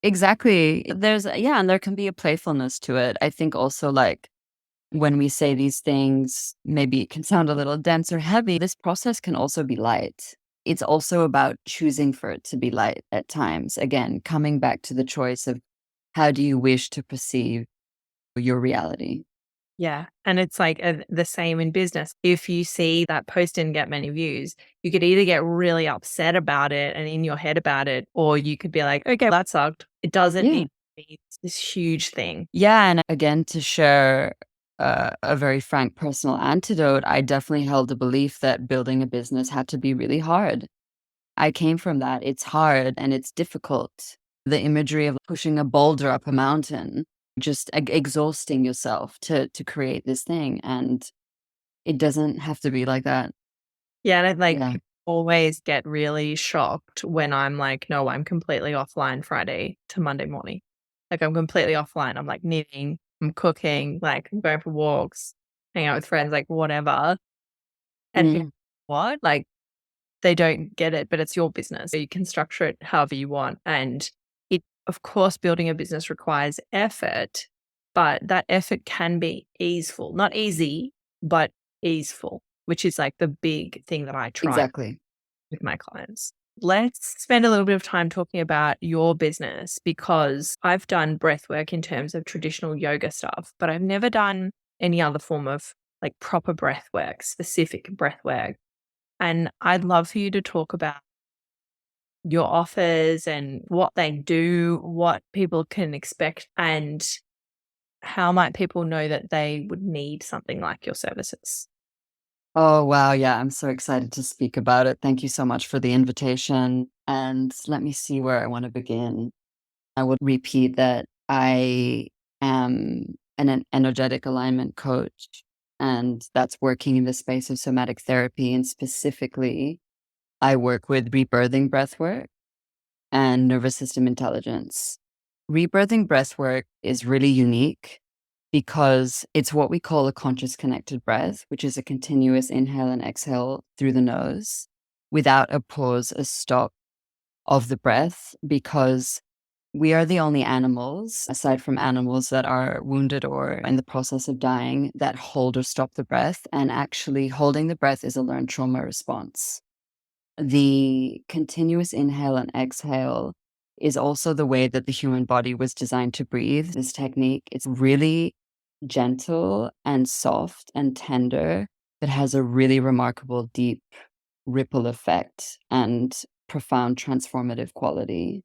Exactly. Yeah, and there can be a playfulness to it. I think also like when we say these things, maybe it can sound a little dense or heavy. This process can also be light. It's also about choosing for it to be light at times. Again, coming back to the choice of how do you wish to perceive your reality? Yeah. And it's like the same in business. If you see that post didn't get many views, you could either get really upset about it and in your head about it, or you could be like, okay, that sucked. It doesn't Yeah. need to be this huge thing. Yeah. And again, to share a very frank personal antidote, I definitely held the belief that building a business had to be really hard. I came from that. It's hard and it's difficult. The imagery of pushing a boulder up a mountain, just exhausting yourself to create this thing. And It doesn't have to be like that. Yeah, and I Yeah. always get really shocked when I'm like, no, I'm completely offline Friday to Monday morning. Like I'm completely offline. I'm like knitting, I'm cooking, like I'm going for walks, hanging out with friends, like whatever. And people, Mm, what? Like they don't get it, but it's your business. So you can structure it however you want. And it, of course, building a business requires effort, but that effort can be easeful. Not easy, but easeful, which is like the big thing that I try exactly. with my clients. Let's spend a little bit of time talking about your business because I've done breath work in terms of traditional yoga stuff, but I've never done any other form of like proper breath work, specific breath work. And I'd love for you to talk about your offers and what they do, what people can expect, and how might people know that they would need something like your services? Oh, wow. Yeah, I'm so excited to speak about it. Thank you so much for the invitation. And let me see where I want to begin. I would repeat that I am an energetic alignment coach, and that's working in the space of somatic therapy. And specifically, I work with rebirthing breathwork and nervous system intelligence. Rebirthing breathwork is really unique because it's what we call a conscious connected breath, which is a continuous inhale and exhale through the nose without a pause, a stop of the breath, because we are the only animals, aside from animals that are wounded or in the process of dying, that hold or stop the breath. And actually, holding the breath is a learned trauma response. The continuous inhale and exhale is also the way that the human body was designed to breathe. This technique, it's really gentle and soft and tender, but has a really remarkable, deep ripple effect and profound transformative quality.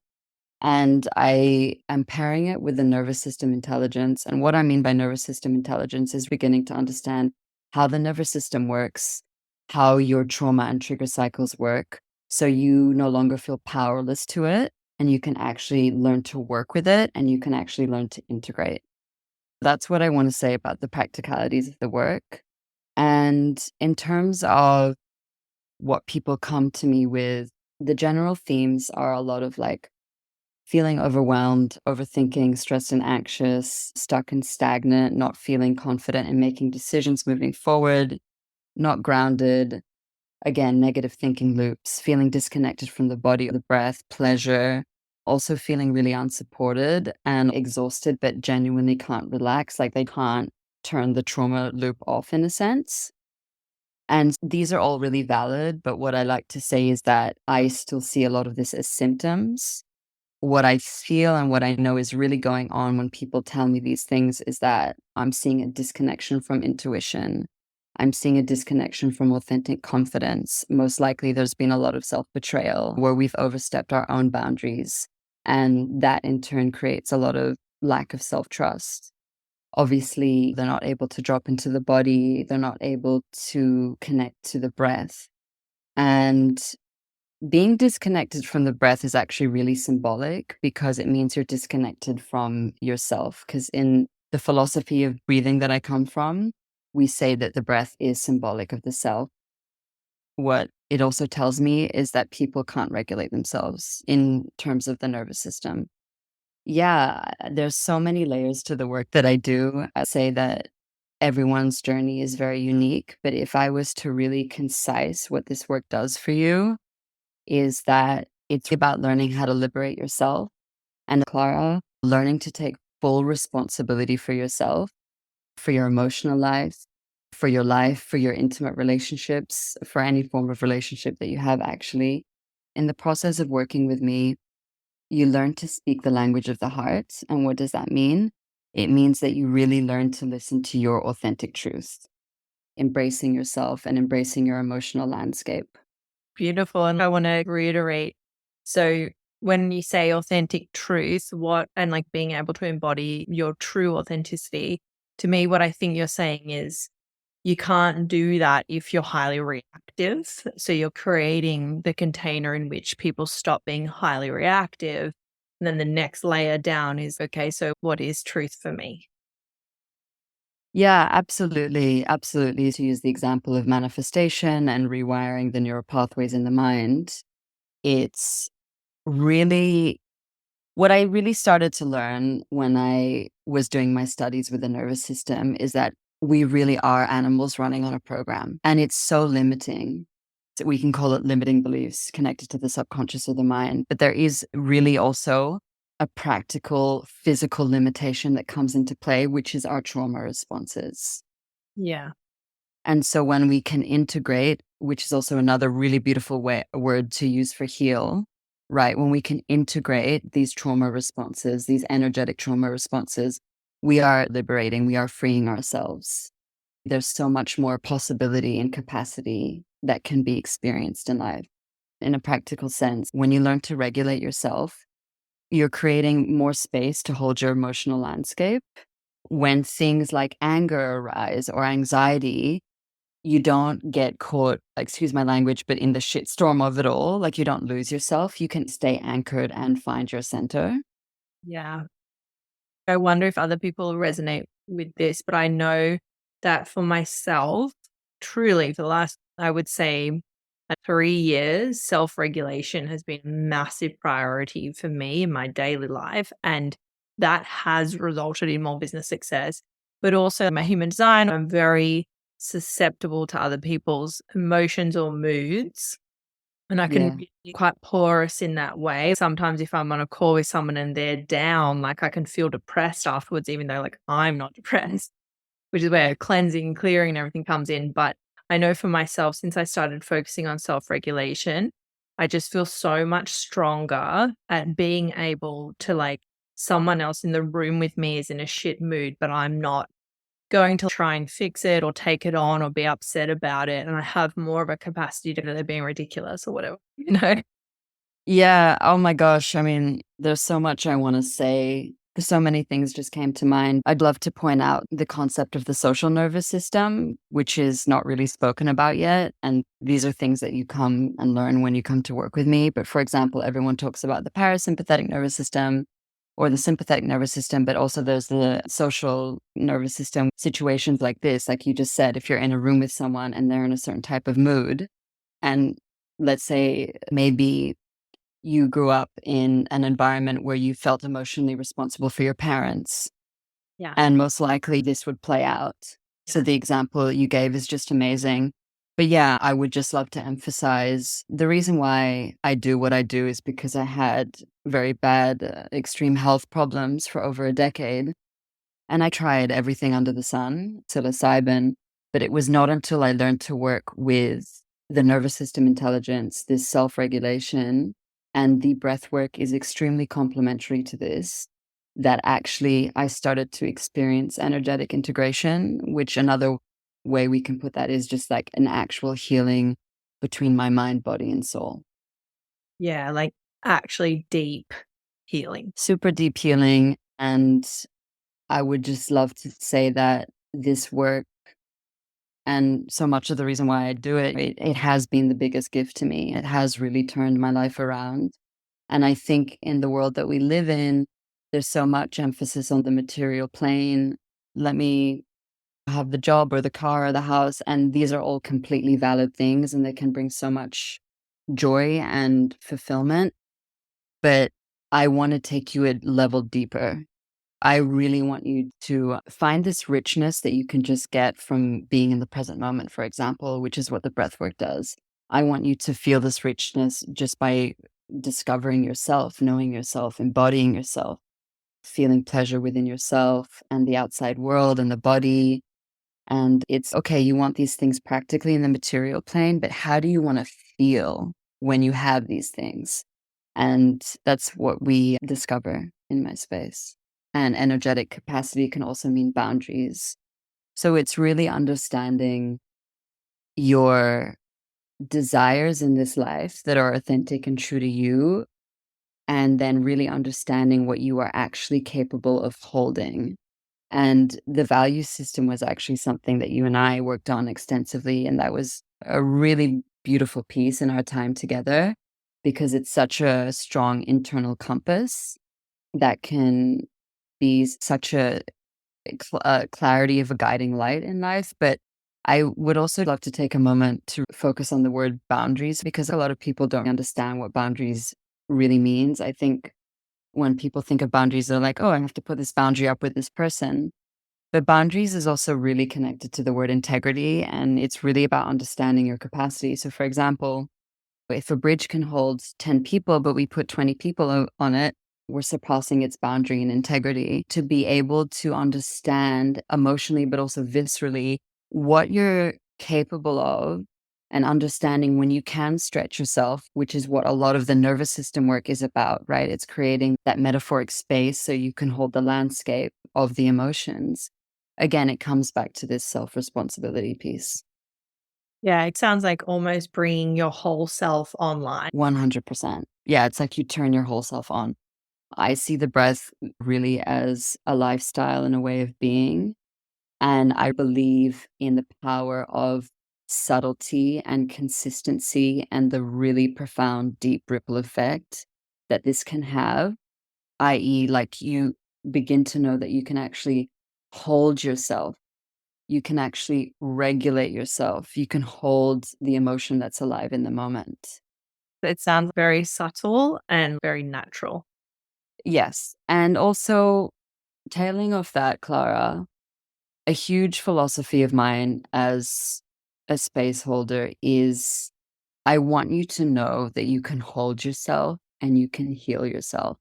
And I am pairing it with the nervous system intelligence. And what I mean by nervous system intelligence is beginning to understand how the nervous system works, how your trauma and trigger cycles work. So you no longer feel powerless to it, and you can actually learn to work with it, and you can actually learn to integrate. That's what I want to say about the practicalities of the work. And in terms of what people come to me with, the general themes are a lot of like feeling overwhelmed, overthinking, stressed and anxious, stuck and stagnant, not feeling confident in making decisions moving forward, not grounded. Again, negative thinking loops, feeling disconnected from the body or the breath, pleasure, also feeling really unsupported and exhausted, but genuinely can't relax, like they can't turn the trauma loop off in a sense. And these are all really valid, but what I like to say is that I still see a lot of this as symptoms. What I feel and what I know is really going on when people tell me these things is that I'm seeing a disconnection from intuition. I'm seeing a disconnection from authentic confidence. Most likely, there's been a lot of self betrayal where we've overstepped our own boundaries. And that in turn creates a lot of lack of self trust. Obviously, they're not able to drop into the body, they're not able to connect to the breath. And being disconnected from the breath is actually really symbolic because it means you're disconnected from yourself. Because in the philosophy of breathing that I come from, we say that the breath is symbolic of the self. What it also tells me is that people can't regulate themselves in terms of the nervous system. Yeah, there's so many layers to the work that I do. I say that everyone's journey is very unique, but if I was to really concise what this work does for you, is that it's about learning how to liberate yourself. And Clara, learning to take full responsibility for yourself, for your emotional life, for your intimate relationships, for any form of relationship that you have actually. In the process of working with me, you learn to speak the language of the heart. And what does that mean? It means that you really learn to listen to your authentic truth, embracing yourself and embracing your emotional landscape. Beautiful. And I want to reiterate. So when you say authentic truth, what, and like being able to embody your true authenticity, to me, what I think you're saying is you can't do that if you're highly reactive. So you're creating the container in which people stop being highly reactive. And then the next layer down is, okay, so what is truth for me? Yeah, absolutely. Absolutely. To use the example of manifestation and rewiring the neural pathways in the mind, it's really what I really started to learn when I was doing my studies with the nervous system is that we really are animals running on a program, and it's so limiting. So we can call it limiting beliefs connected to the subconscious of the mind. But there is really also a practical physical limitation that comes into play, which is our trauma responses. Yeah. And so when we can integrate, which is also another really beautiful word to use for heal, right? When we can integrate these trauma responses, these energetic trauma responses, we are liberating, we are freeing ourselves. There's so much more possibility and capacity that can be experienced in life. In a practical sense, when you learn to regulate yourself, you're creating more space to hold your emotional landscape. When things like anger arise or anxiety, you don't get caught, excuse my language, but in the shitstorm of it all. Like, you don't lose yourself. You can stay anchored and find your center. Yeah. I wonder if other people resonate with this, but I know that for myself, truly, for the last, I would say, 3 years, self regulation has been a massive priority for me in my daily life. And that has resulted in more business success. But also, my human design, I'm very susceptible to other people's emotions or moods. And I can Yeah. be quite porous in that way. Sometimes if I'm on a call with someone and they're down, like I can feel depressed afterwards, even though like I'm not depressed, which is where cleansing, clearing, and everything comes in. But I know for myself, since I started focusing on self-regulation, I just feel so much stronger at being able to like someone else in the room with me is in a shit mood, but I'm not going to try and fix it or take it on or be upset about it. And I have more of a capacity to they're being ridiculous or whatever, you know? Yeah. Oh my gosh. I mean, there's so much I want to say. So many things just came to mind. I'd love to point out the concept of the social nervous system, which is not really spoken about yet. And these are things that you come and learn when you come to work with me. But for example, everyone talks about the parasympathetic nervous system or the sympathetic nervous system, but also there's the social nervous system situations like this. Like you just said, if you're in a room with someone and they're in a certain type of mood, and let's say maybe you grew up in an environment where you felt emotionally responsible for your parents, Yeah. and most likely this would play out. So Yeah. the example you gave is just amazing. But yeah, I would just love to emphasize the reason why I do what I do is because I had very bad, extreme health problems for over a decade. And I tried everything under the sun, psilocybin, but it was not until I learned to work with the nervous system intelligence, this self regulation, and the breath work is extremely complementary to this, that actually I started to experience energetic integration, which another way we can put that is just like an actual healing between my mind, body, and soul. Yeah. Like actually deep healing. Super deep healing. And I would just love to say that this work and so much of the reason why I do it, it has been the biggest gift to me. It has really turned my life around. And I think in the world that we live in, there's so much emphasis on the material plane. Let me have the job or the car or the house. And these are all completely valid things and they can bring so much joy and fulfillment. But I want to take you a level deeper. I really want you to find this richness that you can just get from being in the present moment, for example, which is what the breath work does. I want you to feel this richness just by discovering yourself, knowing yourself, embodying yourself, feeling pleasure within yourself and the outside world and the body. And it's okay, you want these things practically in the material plane, but how do you want to feel when you have these things? And that's what we discover in my space. And energetic capacity can also mean boundaries. So it's really understanding your desires in this life that are authentic and true to you, and then really understanding what you are actually capable of holding. And the value system was actually something that you and I worked on extensively. And that was a really beautiful piece in our time together because it's such a strong internal compass that can be such a clarity of a guiding light in life. But I would also love to take a moment to focus on the word boundaries, because a lot of people don't understand what boundaries really means. I think when people think of boundaries, they're like, oh, I have to put this boundary up with this person. But boundaries is also really connected to the word integrity, and it's really about understanding your capacity. So, for example, if a bridge can hold 10 people, but we put 20 people on it, we're surpassing its boundary and integrity. To be able to understand emotionally, but also viscerally, what you're capable of, and understanding when you can stretch yourself, which is what a lot of the nervous system work is about, right? It's creating that metaphoric space so you can hold the landscape of the emotions. Again, it comes back to this self-responsibility piece. Yeah, it sounds like almost bringing your whole self online. 100%. Yeah, it's like you turn your whole self on. I see the breath really as a lifestyle and a way of being. And I believe in the power of subtlety and consistency and the really profound, deep ripple effect that this can have, i.e., like you begin to know that you can actually hold yourself. You can actually regulate yourself. You can hold the emotion that's alive in the moment. It sounds very subtle and very natural. Yes. And also, tailing off that, Clara, a huge philosophy of mine as a space holder is I want you to know that you can hold yourself and you can heal yourself.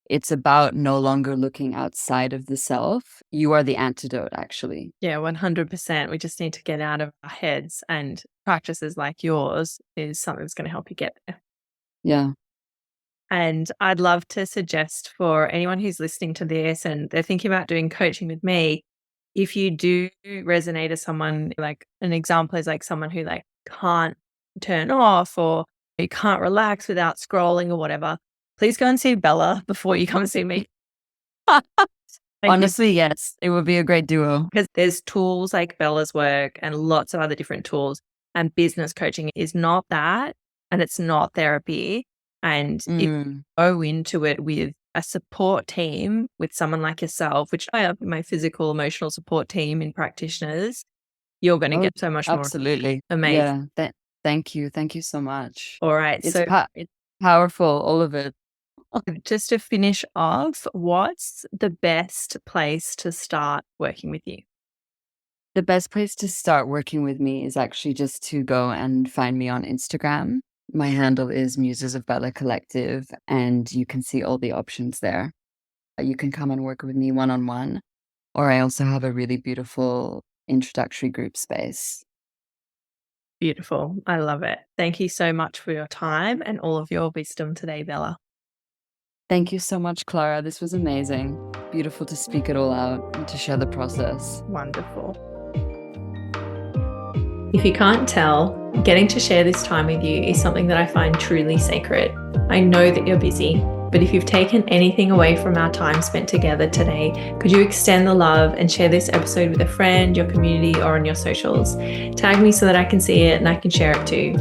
It's about no longer looking outside of the self. You are the antidote, actually. Yeah, 100%. We just need to get out of our heads, and practices like yours is something that's going to help you get there. Yeah. And I'd love to suggest for anyone who's listening to this and they're thinking about doing coaching with me, if you do resonate as someone, like an example is like someone who like can't turn off or you can't relax without scrolling or whatever, please go and see Bella before you come see me. Honestly, yes, it would be a great duo. Because there's tools like Bella's work and lots of other different tools, and business coaching is not that, and it's not therapy. And if you go into it with a support team, with someone like yourself, which I have my physical, emotional support team in practitioners, you're going to get so much more Absolutely. amazing. Yeah. Thank you. Thank you so much. All right. It's So it's powerful, all of it. just to finish off, what's the best place to start working with you? The best place to start working with me is actually just to go and find me on Instagram. My handle is Muses of Bella Collective, and you can see all the options there. You can come and work with me one-on-one, or I also have a really beautiful introductory group space. Beautiful. I love it. Thank you so much for your time and all of your wisdom today, Bella. Thank you so much, Clara. This was amazing. Beautiful to speak it all out and to share the process. Wonderful. If you can't tell, getting to share this time with you is something that I find truly sacred. I know that you're busy, but if you've taken anything away from our time spent together today, could you extend the love and share this episode with a friend, your community, or on your socials? Tag me so that I can see it and I can share it too.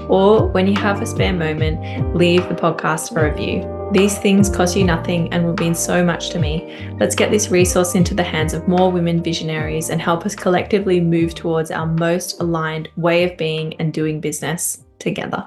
Or when you have a spare moment, leave the podcast for review. These things cost you nothing and will mean so much to me. Let's get this resource into the hands of more women visionaries and help us collectively move towards our most aligned way of being and doing business together.